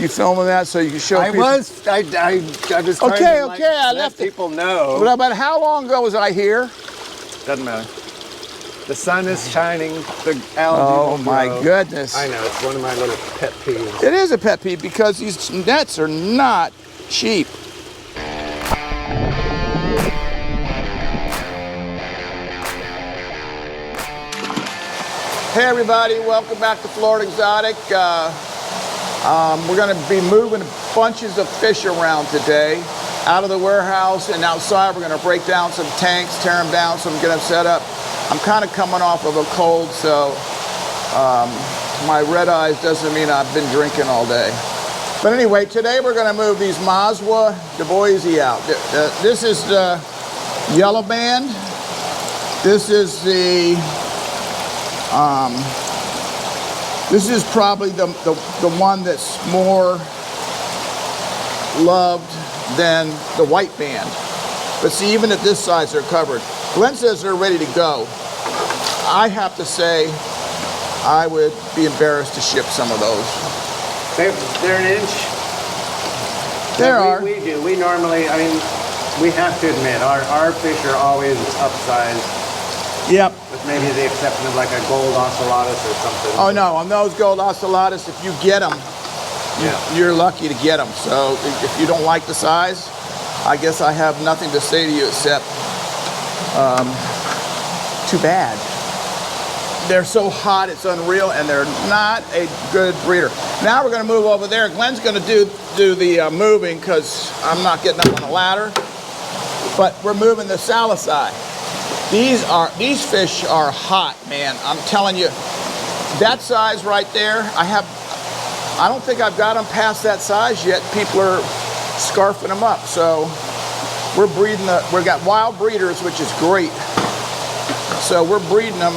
You filming that so you can show people? I was trying Okay, to I let left people know. But about how long ago was I here? Doesn't matter. The sun is shining, the algae Oh will my grow. goodness. I know, it's one of my little pet peeves. It is a pet peeve because these nets are not cheap. Hey everybody, welcome back to Florida Exotic. We're going to be moving bunches of fish around today, out of the warehouse and outside. We're going to break down some tanks, tear them down, so I'm going to set up. I'm kind of coming off of a cold, so my red eyes doesn't mean I've been drinking all day. But anyway, today we're going to move these Maswa Du Bois out. This is the yellow band. This is the this is probably the one that's more loved than the white band. But see, even at this size, they're covered. Glenn says they're ready to go. I have to say, I would be embarrassed to ship some of those. They're an inch. We do. We normally, I mean, we have to admit, our fish are always upsized. Yep. With maybe the exception of like a gold ocellatus or something. Oh no, on those gold ocellatus, if you get them, you're lucky to get them. So if you don't like the size, I guess I have nothing to say to you except, too bad. They're so hot, it's unreal, and they're not a good breeder. Now we're going to move over there. Glenn's going to do the moving because I'm not getting up on the ladder. But we're moving the saulosi. These fish are hot, man. I'm telling you, that size right there, I don't think I've got them past that size yet. People are scarfing them up. So we're breeding we've got wild breeders, which is great. So we're breeding them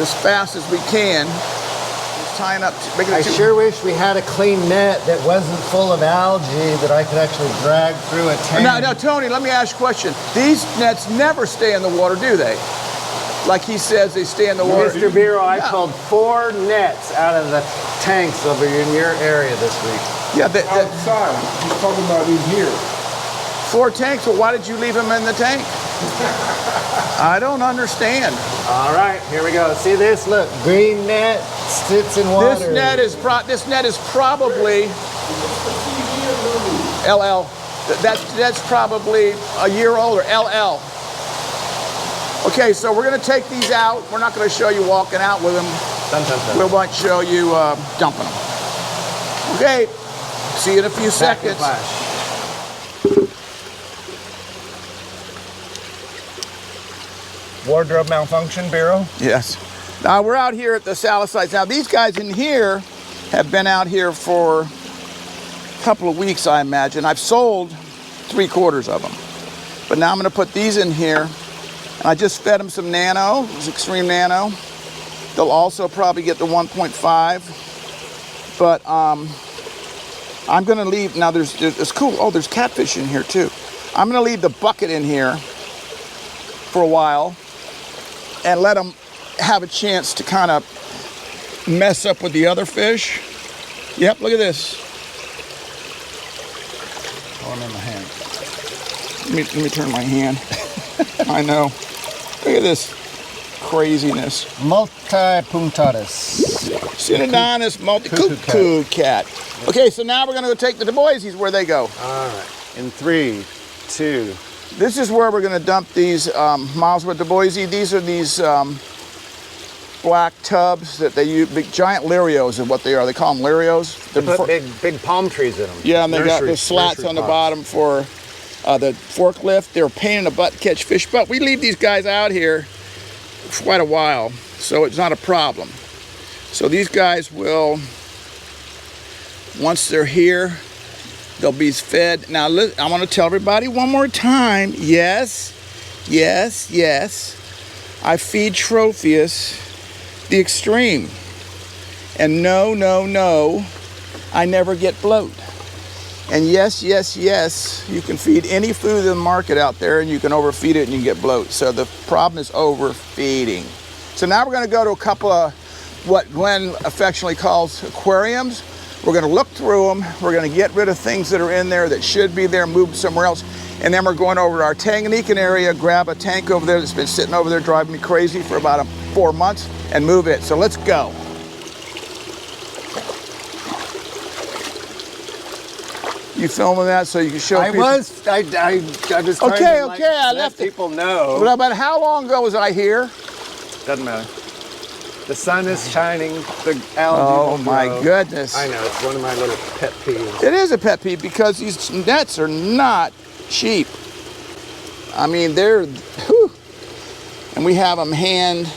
as fast as we can. Just tying up. I sure wish we had a clean net that wasn't full of algae that I could actually drag through a tank. Now, Tony, let me ask you a question. These nets never stay in the water, do they? Like he says, they stay in the water. Mr. Bureau, I pulled 4 nets out of the tanks over in your area this week. Yeah, outside. He's talking about in here. 4 tanks. Well, why did you leave them in the tank? I don't understand. All right, here we go. See this? Look, green net sits in water. This net is probably LL. That's probably a year old or LL. Okay, so we're going to take these out. We're not going to show you walking out with them. We won't show you dumping them. Okay, see you in a few seconds. Wardrobe malfunction, Bureau? Yes. Now we're out here at the saulosi. Now these guys in here have been out here for a couple of weeks, I imagine. I've sold 3/4 of them. But now I'm going to put these in here. And I just fed them some nano, it's extreme nano. They'll also probably get the 1.5. But I'm going to leave, now it's cool. Oh, there's catfish in here too. I'm going to leave the bucket in here for a while and let them have a chance to kind of mess up with the other fish. Yep, look at this. Oh, I'm in my hand. Let me turn my hand. I know. Look at this craziness. Multipunctatus. Synodontis multi-cuckoo cat. Okay, so now we're going to go take the Du Boisies where they go. All right. In 3, 2. This is where we're going to dump these Maswa Du Bois. These are these black tubs that they use. Big giant lirios is what they are. They call them lirios. They put big palm trees in them. Yeah, and they got the slats on the bottom for the forklift. They're a pain in the butt to catch fish, but we leave these guys out here for quite a while, so it's not a problem. So these guys will, once they're here, they'll be fed. Now, I want to tell everybody one more time. Yes. I feed Tropheus the extreme. And no, I never get bloat. And yes, you can feed any food in the market out there and you can overfeed it and you get bloat. So the problem is overfeeding. So now we're going to go to a couple of what Glenn affectionately calls aquariums. We're going to look through them. We're going to get rid of things that are in there that should be there, move somewhere else. And then we're going over to our Tanganyikan area, grab a tank over there that's been sitting over there driving me crazy for about 4 months, and move it. So let's go. You filming that so you can show people? I was trying Okay, to I let left it. people know. But about how long ago was I here? Doesn't matter. The sun is shining. The algae Oh will my grow. goodness. I know, it's one of my little pet peeves. It is a pet peeve because these nets are not cheap. I mean, they're, whew. And we have them hand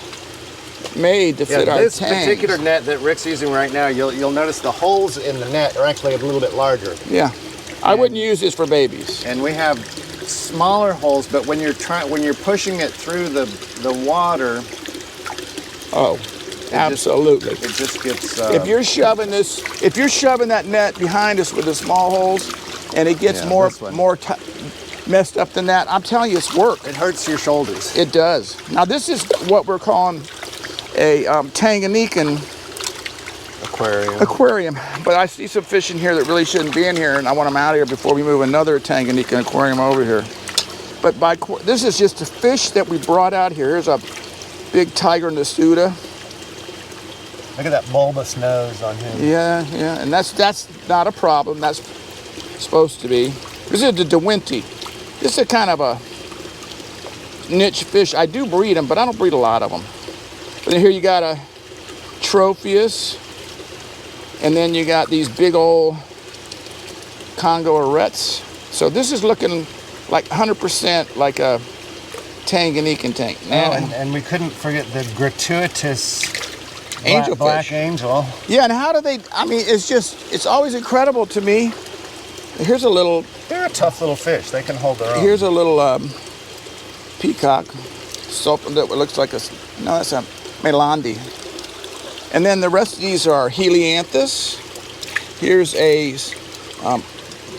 made to fit our this tanks. particular net that Rick's using right now, you'll notice the holes in the net are actually a little bit larger. Yeah, I wouldn't use this for babies. And we have smaller holes, but when you're pushing it through the water, Oh, absolutely. it just gets. If you're shoving that net behind us with the small holes, and it gets more messed up than that, I'm telling you, it's work. It hurts your shoulders. It does. Now this is what we're calling a Tanganyikan aquarium, but I see some fish in here that really shouldn't be in here, and I want them out of here before we move another Tanganyikan aquarium over here. But this is just a fish that we brought out here. Here's a big tiger Nasuda. Look at that bulbous nose on him. Yeah, and that's not a problem. That's supposed to be. This is the DeWinty. This is a kind of a niche fish. I do breed them, but I don't breed a lot of them. But then here you got a Tropheus, and then you got these big old Congo arrettes. So this is looking like 100% like a Tanganyikan tank. Oh, and we couldn't forget the gratuitous Angelfish. black angel. Yeah, and how do they, I mean, it's always incredible to me. Here's a little, They're a tough little fish. They can hold their own. here's a little peacock, something that looks like that's a Melandi. And then the rest of these are Helianthus. Here's a,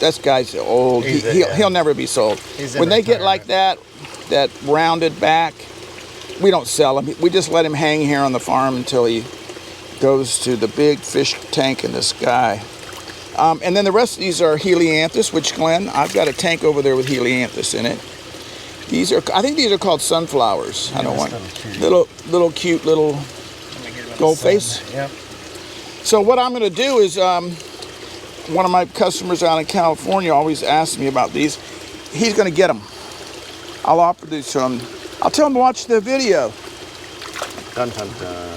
this guy's old. He'll never be sold. When they get like that rounded back, we don't sell him. We just let him hang here on the farm until he goes to the big fish tank in the sky. And then the rest of these are Helianthus, which, Glenn, I've got a tank over there with Helianthus in it. I think these are called sunflowers. I don't want little cute little gold face. Yep. So what I'm going to do is, one of my customers out in California always asks me about these. He's going to get them. I'll offer these to him. I'll tell him to watch the video. Dun, dun, dun.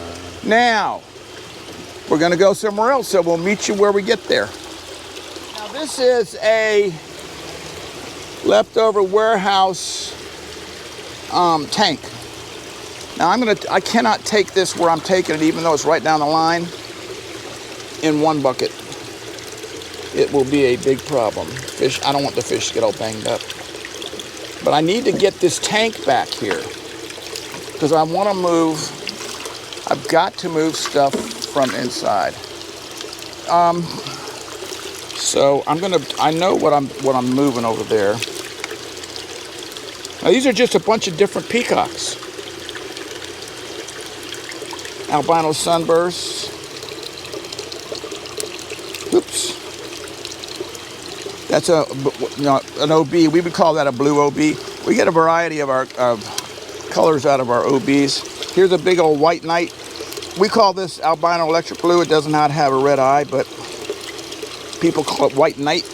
Now, we're going to go somewhere else, so we'll meet you where we get there. Now, this is a leftover warehouse tank. Now, I cannot take this where I'm taking it, even though it's right down the line, in one bucket. It will be a big problem. I don't want the fish to get all banged up. But I need to get this tank back here because I want to move. I've got to move stuff from inside. So I know what I'm moving over there. Now these are just a bunch of different peacocks. Albino sunbursts. Oops. That's an OB. We would call that a blue OB. We get a variety of our colors out of our OBs. Here's a big old white knight. We call this albino electric blue. It does not have a red eye, but people call it white knight.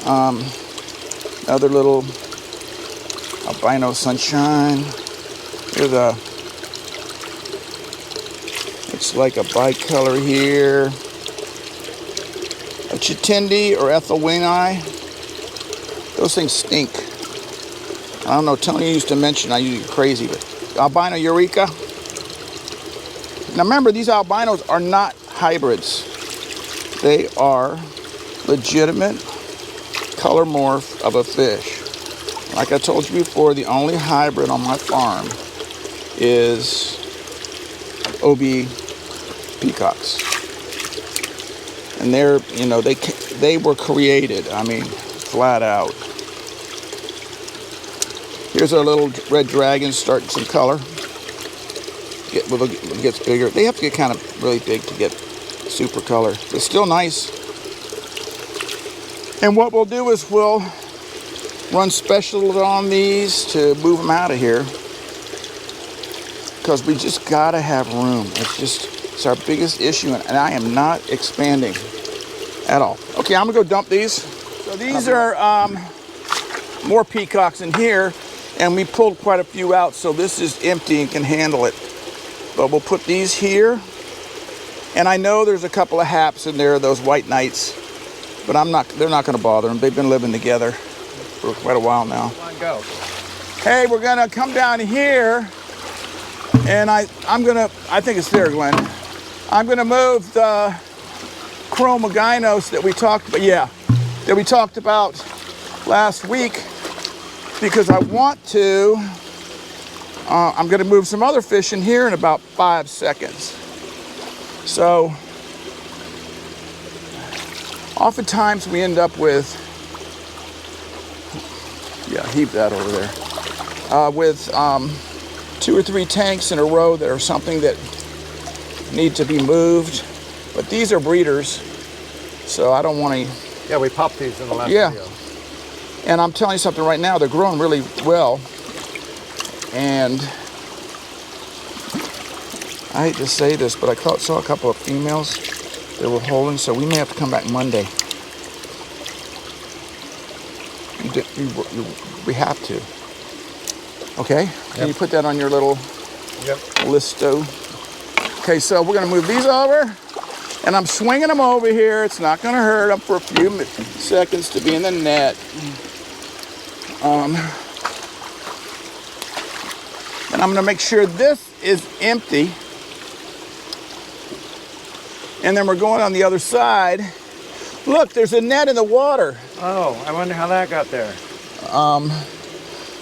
Another little albino sunshine. Here's it's like a bicolor here. A Chitindi or Ethel wing eye. Those things stink. I don't know, Tony used to mention I used to get crazy, but albino eureka. Now remember, these albinos are not hybrids. They are legitimate color morph of a fish. Like I told you before, the only hybrid on my farm is OB peacocks. And they're, they were created, I mean, flat out. Here's our little red dragon starting some color. It gets bigger. They have to get kind of really big to get super color. It's still nice. And what we'll do is we'll run specials on these to move them out of here, because we just gotta have room. It's our biggest issue, and I am not expanding at all. Okay, I'm gonna go dump these. So these are more peacocks in here, and we pulled quite a few out, so this is empty and can handle it. But we'll put these here, and I know there's a couple of haps in there, those white knights, but they're not gonna bother them. They've been living together for quite a while now. Come on, go. Hey, we're gonna come down here, and I think it's there, Glenn. I'm gonna move the chromogynos that we talked about last week, because I want to, I'm gonna move some other fish in here in about 5 seconds. So, oftentimes we end up with, heave that over there, with 2 or 3 tanks in a row that are something that need to be moved. But these are breeders, so I don't want to. Yeah, we popped these in the last video. And I'm telling you something right now, they're growing really well. And I hate to say this, but I saw a couple of females that were holding, so we may have to come back Monday. We have to. Okay? Can you put that on your little listo? Okay, so we're gonna move these over, and I'm swinging them over here. It's not gonna hurt them for a few seconds to be in the net. And I'm gonna make sure this is empty. And then we're going on the other side. Look, there's a net in the water. Oh, I wonder how that got there.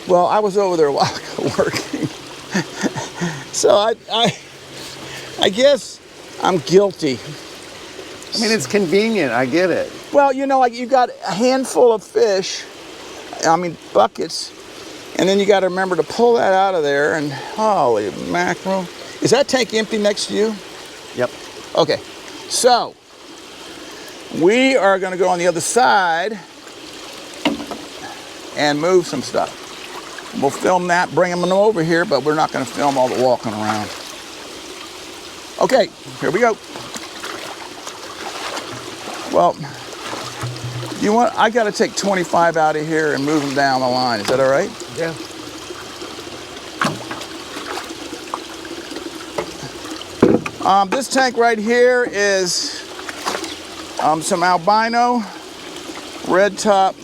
Well, I was over there a while ago working. So I guess I'm guilty. I mean, it's convenient. I get it. Well, you know, like you got a handful of fish, buckets, and then you got to remember to pull that out of there, and holy mackerel. Is that tank empty next to you? Yep. Okay, so we are going to go on the other side and move some stuff. We'll film that, bring them over here, but we're not going to film all the walking around. Okay, here we go. Well, I got to take 25 out of here and move them down the line. Is that all right? Yeah. This tank right here is some albino red top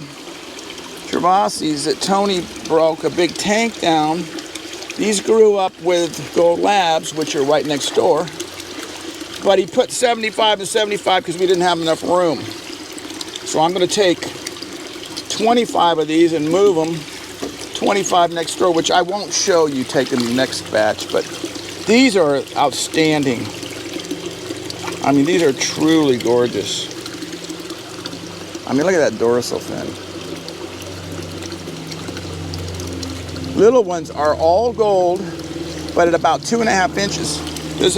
travasis that Tony broke a big tank down. These grew up with Gold Labs, which are right next door. But he put 75 and 75 because we didn't have enough room. So I'm going to take 25 of these and move them 25 next door, which I won't show you taking the next batch, but these are outstanding. I mean, these are truly gorgeous. I mean, look at that dorsal fin. Little ones are all gold, but at about 2.5 inches. These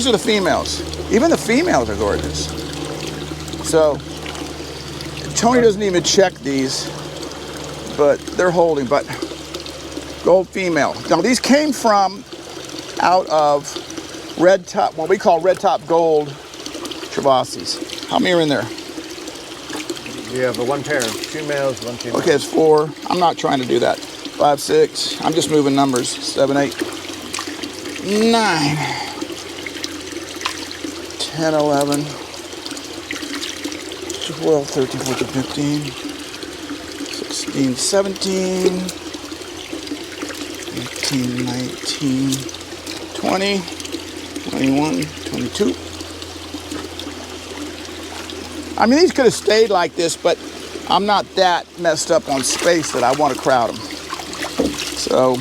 are the females. Even the females are gorgeous. So, Tony doesn't even check these, but they're holding, but gold female. Now, these came from out of red top, what we call red top gold travasis. How many are in there? You have one pair, 2 males, 1 female. Okay, it's 4. I'm not trying to do that. 5, 6. I'm just moving numbers. 7, 8, 9, 10, 11, 12, 13, 14, 15, 16, 17, 18, 19, 20, 21, 22. I mean, these could have stayed like this, but I'm not that messed up on space that I want to crowd them. So,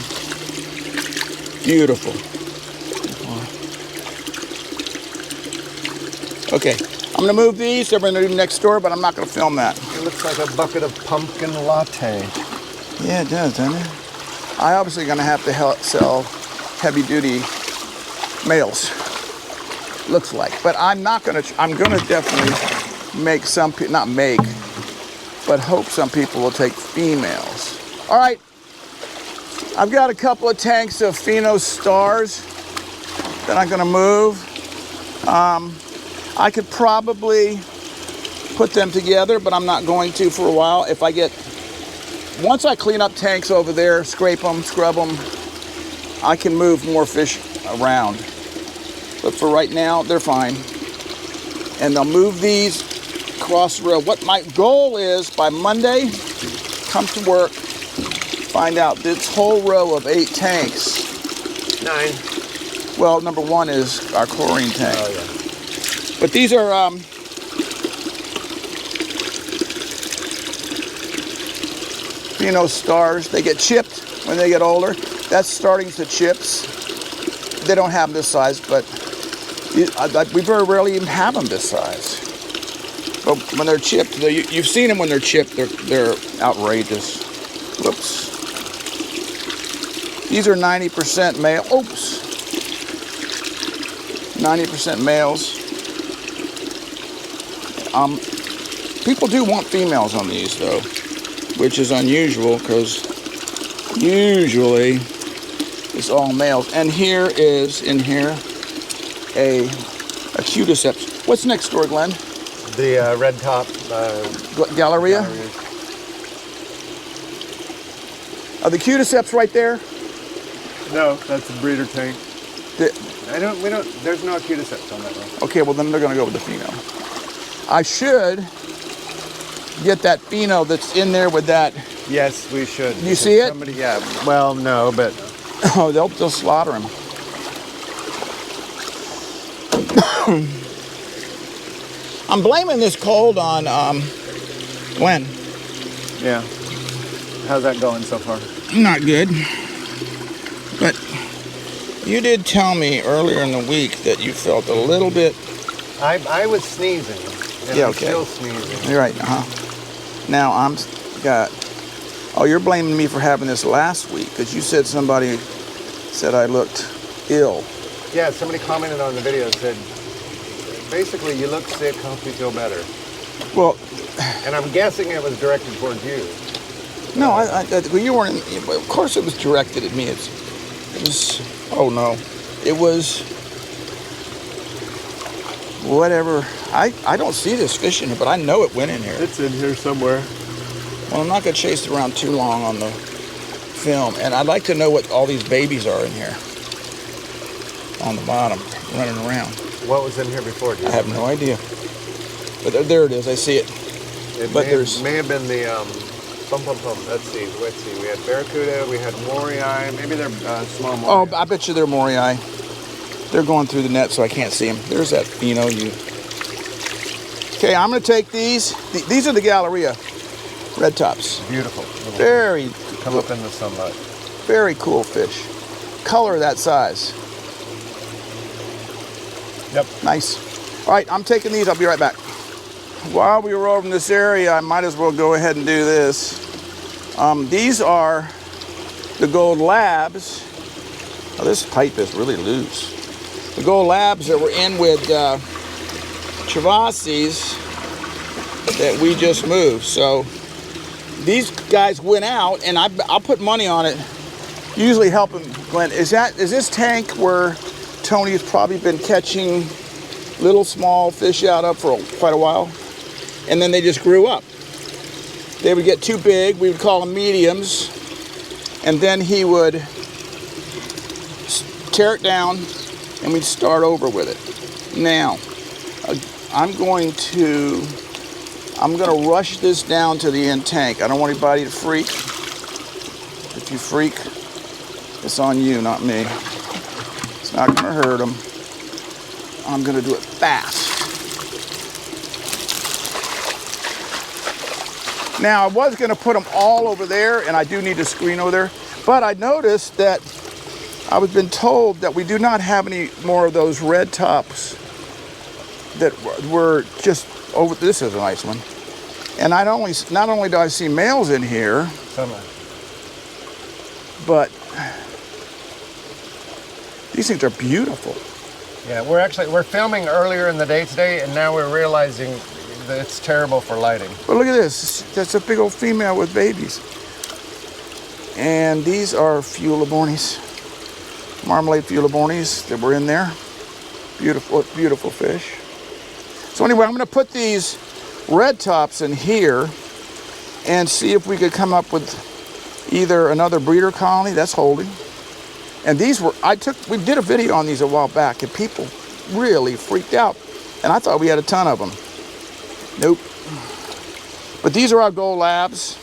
beautiful. Okay, I'm gonna move these. They're gonna do next door, but I'm not gonna film that. It looks like a bucket of pumpkin latte. Yeah, it does, doesn't it? I obviously gonna have to sell heavy-duty males. looks like. But I'm gonna definitely make some people, not make, but hope some people will take females. All right, I've got a couple of tanks of pheno stars that I'm gonna move. I could probably put them together, but I'm not going to for a while. Once I clean up tanks over there, scrape them, scrub them, I can move more fish around. But for right now, they're fine. And I'll move these across the road. What my goal is, by Monday, come to work, find out this whole row of 8 tanks. 9. Well, number 1 is our chlorine tank. Oh, yeah. But these are pheno stars. They get chipped when they get older. That's starting to chips. They don't have them this size, but we very rarely even have them this size. But when they're chipped, you've seen them when they're chipped. They're outrageous. Whoops. These are 90% male. Oops. 90% males. People do want females on these though, which is unusual because usually it's all males. And here is in here a cuticeps. What's next door, Glenn? The red top Galleria. Are the cuticeps right there? No, that's a breeder tank. There's no cuticeps on that one. Okay, well then they're gonna go with the pheno. I should get that pheno that's in there with that. Yes, we should. You see it? Somebody, yeah. Well, no, but Oh, they'll slaughter him. I'm blaming this cold on Glenn. Yeah. How's that going so far? Not good. But you did tell me earlier in the week that you felt a little bit. I was sneezing. And Yeah, I'm okay. still sneezing. You're right. Now oh, you're blaming me for having this last week because you said somebody said I looked ill. Yeah, somebody commented on the video and said, basically, you look sick, hope you feel better. Well, And I'm guessing it was directed towards you. no, well, you weren't. Of course, it was directed at me. It was. Oh no, it was. Whatever. I don't see this fish in here, but I know it went in here. It's in here somewhere. Well, I'm not going to chase it around too long on the film, and I'd like to know what all these babies are in here on the bottom, running around. What was in here before? Do you I have no idea. But there it is. I see it. It But may have been the Let's see. We had barracuda. We had morii. Maybe they're small morii. Oh, I bet you they're morii. They're going through the net, so I can't see them. There's that pheno. Okay, I'm going to take these. These are the Galleria red tops. Beautiful. Very, Come up in the sunlight. very cool fish. Color that size. Yep. Nice. All right, I'm taking these. I'll be right back. While we were over in this area, I might as well go ahead and do this. These are the Gold Labs. Oh, this pipe is really loose. The Gold Labs that were in with travasis that we just moved. So these guys went out, and I'll put money on it. Usually helping Glenn. Is this tank where Tony's probably been catching little small fish out of for quite a while, and then they just grew up. They would get too big. We would call them mediums, and then he would tear it down, and we'd start over with it. Now, I'm going to rush this down to the end tank. I don't want anybody to freak. If you freak, it's on you, not me. It's not going to hurt them. I'm going to do it fast. Now, I was going to put them all over there, and I do need a screen over there, but I noticed that I was been told that we do not have any more of those red tops that were just over. This is a nice one. And not only do I see males in here, but these things are beautiful. Yeah, we're filming earlier in the day today, and now we're realizing that it's terrible for lighting. But look at this. That's a big old female with babies. And these are Fulibornis, marmalade Fulibornis that were in there. Beautiful, beautiful fish. So anyway, I'm going to put these red tops in here and see if we could come up with either another breeder colony that's holding. And these were, we did a video on these a while back, and people really freaked out. And I thought we had a ton of them. Nope. But these are our gold labs.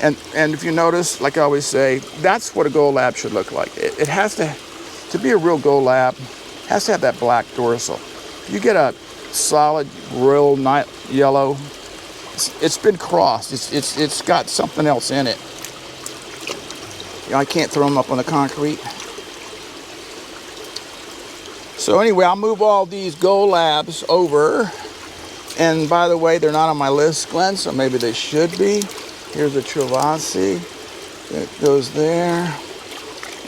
And if you notice, like I always say, that's what a gold lab should look like. It has to be a real gold lab, has to have that black dorsal. If you get a solid, real yellow, it's been crossed. It's got something else in it. You know, I can't throw them up on the concrete. So anyway, I'll move all these gold labs over. And by the way, they're not on my list, Glenn, so maybe they should be. Here's a travasis that goes there.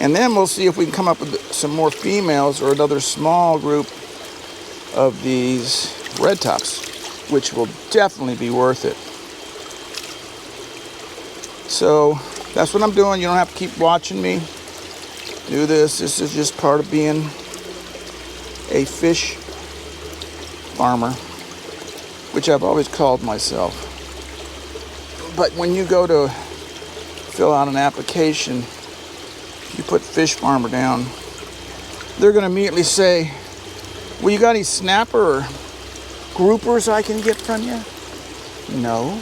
And then we'll see if we can come up with some more females or another small group of these red tops, which will definitely be worth it. So that's what I'm doing. You don't have to keep watching me do this. This is just part of being a fish farmer, which I've always called myself. But when you go to fill out an application, you put fish farmer down, they're going to immediately say, well, you got any snapper or groupers I can get from you? No.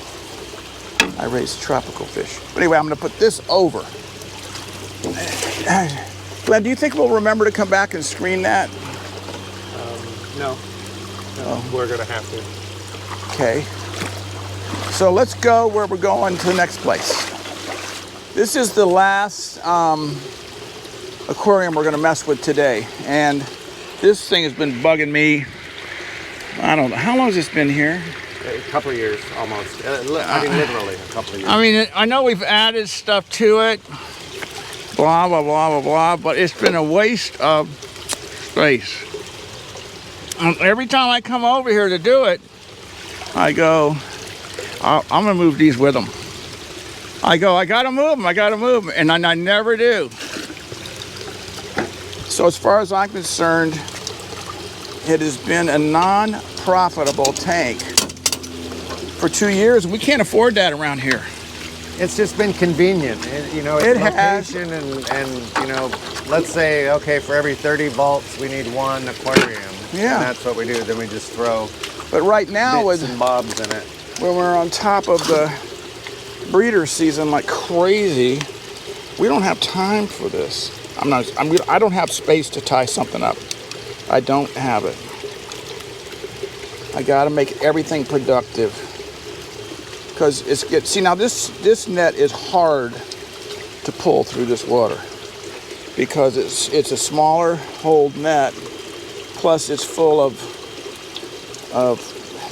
I raise tropical fish. But anyway, I'm going to put this over. Glenn, do you think we'll remember to come back and screen that? No. We're going to have to. Okay. So let's go where we're going to the next place. This is the last aquarium we're going to mess with today. And this thing has been bugging me. I don't know. How long has this been here? A couple of years, almost. I mean, literally a couple of years. I mean, I know we've added stuff to it. Blah, blah, blah, blah, blah. But it's been a waste of space. Every time I come over here to do it, I go, I'm going to move these with them. I go, I got to move them, and I never do. So as far as I'm concerned, it has been a non-profitable tank for 2 years. We can't afford that around here. It's just been convenient. You know, it's location and, you know, let's say, okay, for every 30 vaults, we need one aquarium. Yeah. And that's what we do. Then we just throw But right now, bits and bobs in it. When we're on top of the breeder season like crazy, we don't have time for this. I don't have space to tie something up. I don't have it. I got to make everything productive. Because see now this net is hard to pull through this water because it's a smaller hold net, plus it's full of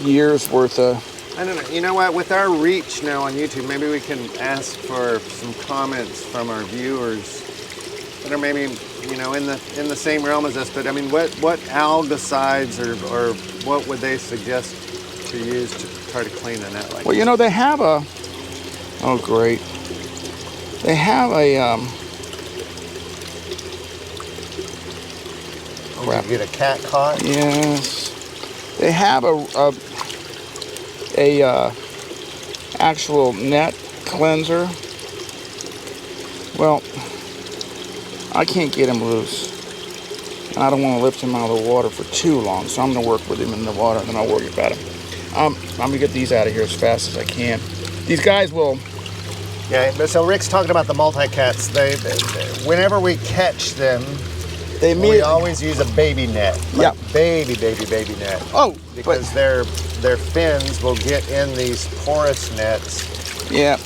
years worth of. I don't know. You know what? With our reach now on YouTube, maybe we can ask for some comments from our viewers that are maybe, you know, in the same realm as us. But I mean, what algicides or what would they suggest to use to try to clean the net like? Well, you know, they have a. Oh, great. They have a. Crap. You get a cat caught? Yes. They have a actual net cleanser. Well, I can't get him loose. I don't want to lift him out of the water for too long, so I'm going to work with him in the water, and then I'll worry about him. I'm going to get these out of here as fast as I can. These guys will... Yeah, but so Rick's talking about the multi-cats. They whenever we catch them, we always use a baby net. Like baby net. Oh, because their fins will get in these porous nets. Yeah.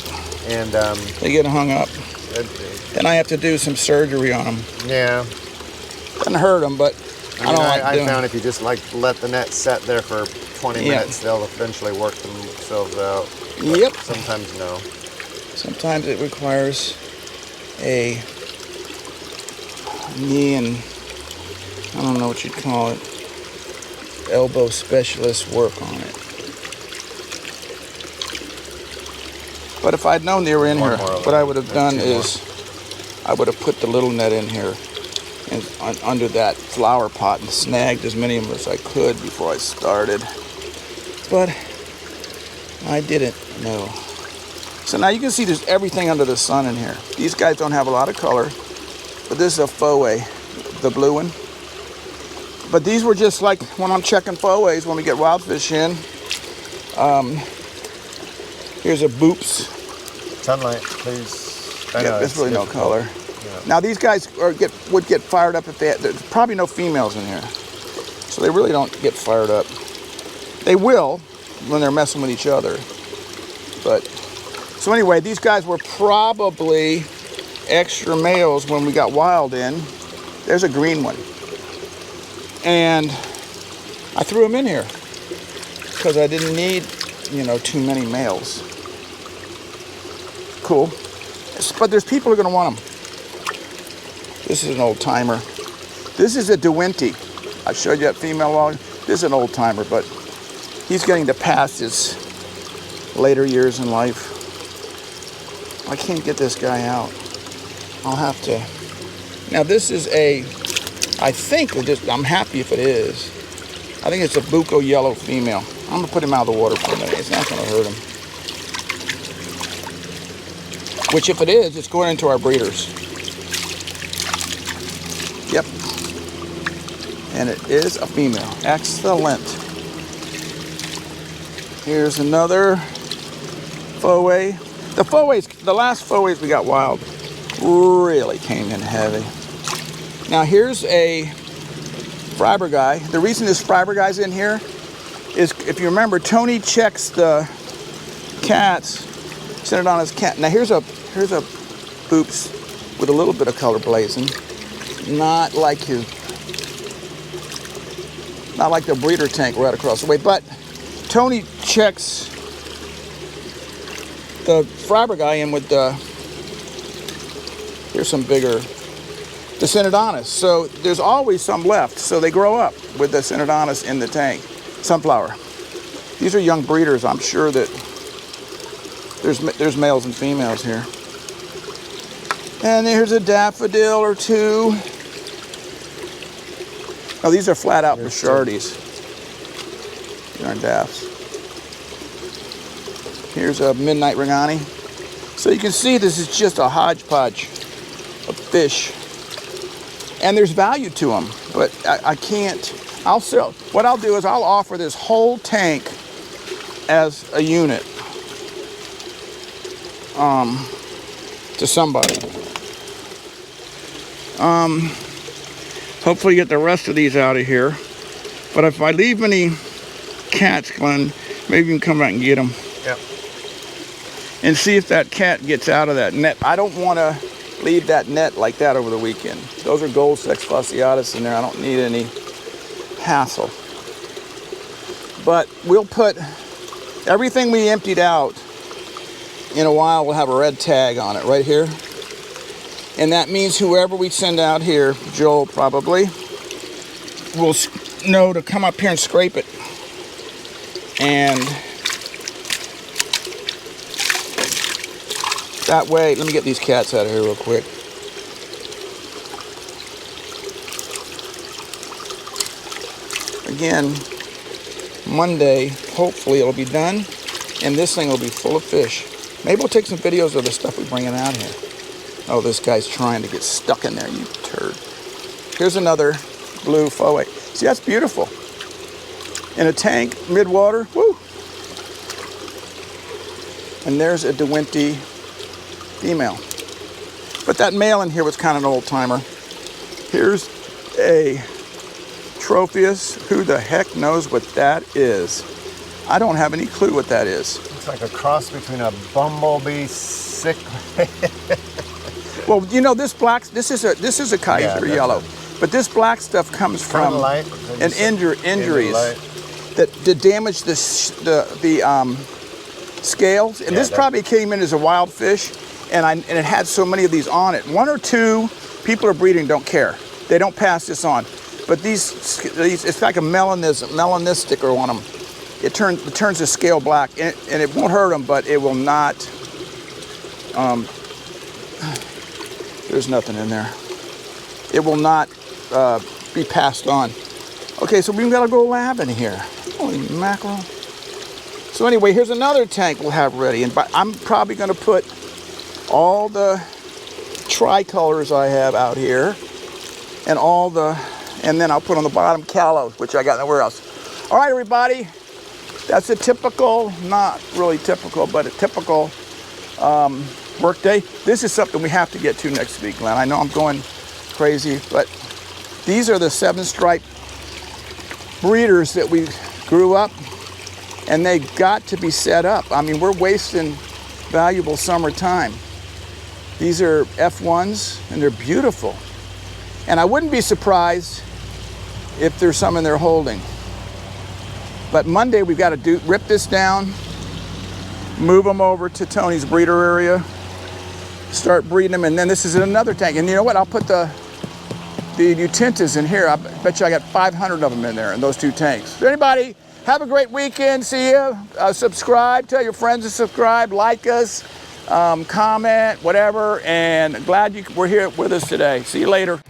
And they get hung up. And I have to do some surgery on them. Yeah. Doesn't hurt them, but I don't like doing. I found if you just let the net set there for 20 minutes, they'll eventually work themselves out. Yep. Sometimes no. Sometimes it requires a knee and I don't know what you'd call it, elbow specialist work on it. But if I'd known they were in here, what I would have done is I would have put the little net in here and under that flower pot and snagged as many of them as I could before I started. But I didn't know. So now you can see there's everything under the sun in here. These guys don't have a lot of color, but this is a foway, the blue one. But these were just like when I'm checking foways when we get wild fish in. Here's a boops. Sunlight, please. Yeah, there's really no color. Yeah. Now these guys would get fired up if they had, there's probably no females in here. So they really don't get fired up. They will when they're messing with each other. But, so anyway, these guys were probably extra males when we got wild in. There's a green one. And I threw them in here because I didn't need, you know, too many males. Cool. But there's people who are going to want them. This is an old timer. This is a DeWinty. I showed you that female log. This is an old timer, but he's getting to pass his later years in life. I can't get this guy out. I'll have to. Now this is a, I think, I'm happy if it is. I think it's a bucco yellow female. I'm going to put him out of the water for a minute. It's not going to hurt him. Which, if it is, it's going into our breeders. Yep. And it is a female. Excellent. Here's another foway. The foways, the last foways we got wild really came in heavy. Now here's a fiber guy. The reason this fiber guy's in here is, if you remember, Tony checks the cats, sent it on his cat. Now here's a boops with a little bit of color blazing. Not like the breeder tank right across the way, but Tony checks the fiber guy in with the, here's some bigger, the Synodontis. So there's always some left. So they grow up with the Synodontis in the tank. Sunflower. These are young breeders. I'm sure that there's males and females here. And here's a daffodil or two. Oh, these are flat out Bouchardes. These aren't daffs. Here's a midnight Ringani. So you can see this is just a hodgepodge of fish. And there's value to them, but I can't, I'll sell. What I'll do is I'll offer this whole tank as a unit to somebody. Hopefully get the rest of these out of here. But if I leave any cats, Glenn, maybe you can come back and get them. Yep. And see if that cat gets out of that net. I don't want to leave that net like that over the weekend. Those are gold sex fasciatus in there. I don't need any hassle. But we'll put everything we emptied out in a while. We'll have a red tag on it right here. And that means whoever we send out here, Joel probably, will know to come up here and scrape it. And that way, let me get these cats out of here real quick. Again, Monday, hopefully it'll be done, and this thing will be full of fish. Maybe we'll take some videos of the stuff we bring out here. Oh, this guy's trying to get stuck in there, you turd. Here's another blue foway. See, that's beautiful. In a tank, mid-water, woo! And there's a DeWinty female. But that male in here was kind of an old timer. Here's a Tropheus. Who the heck knows what that is? I don't have any clue what that is. It's like a cross between a bumblebee, cichlid. Well, you know, this is a Kaiser yellow, but this black stuff comes from injuries that damage the scales. And this probably came in as a wild fish, and it had so many of these on it. One or two people are breeding don't care. They don't pass this on. But these it's like a melanistic on them. It turns the scale black, and it won't hurt them, but it will not. There's nothing in there. It will not be passed on. Okay, so we've got a little lab in here. Holy mackerel. So anyway, here's another tank we'll have ready, and I'm probably going to put all the tricolors I have out here, and then I'll put on the bottom callows, which I got nowhere else. All right, everybody, that's a typical, not really typical, but a typical work day. This is something we have to get to next week, Glenn. I know I'm going crazy, but these are the 7-stripe breeders that we grew up, and they got to be set up. I mean, we're wasting valuable summer time. These are F1s, and they're beautiful. And I wouldn't be surprised if there's some in there holding. But Monday, we've got to rip this down, move them over to Tony's breeder area, start breeding them, and then this is in another tank. And you know what? I'll put the Utentas in here. I bet you I got 500 of them in there in those 2 tanks. So anybody, have a great weekend. See you. Subscribe. Tell your friends to subscribe. Like us. Comment. Whatever. And glad you were here with us today. See you later.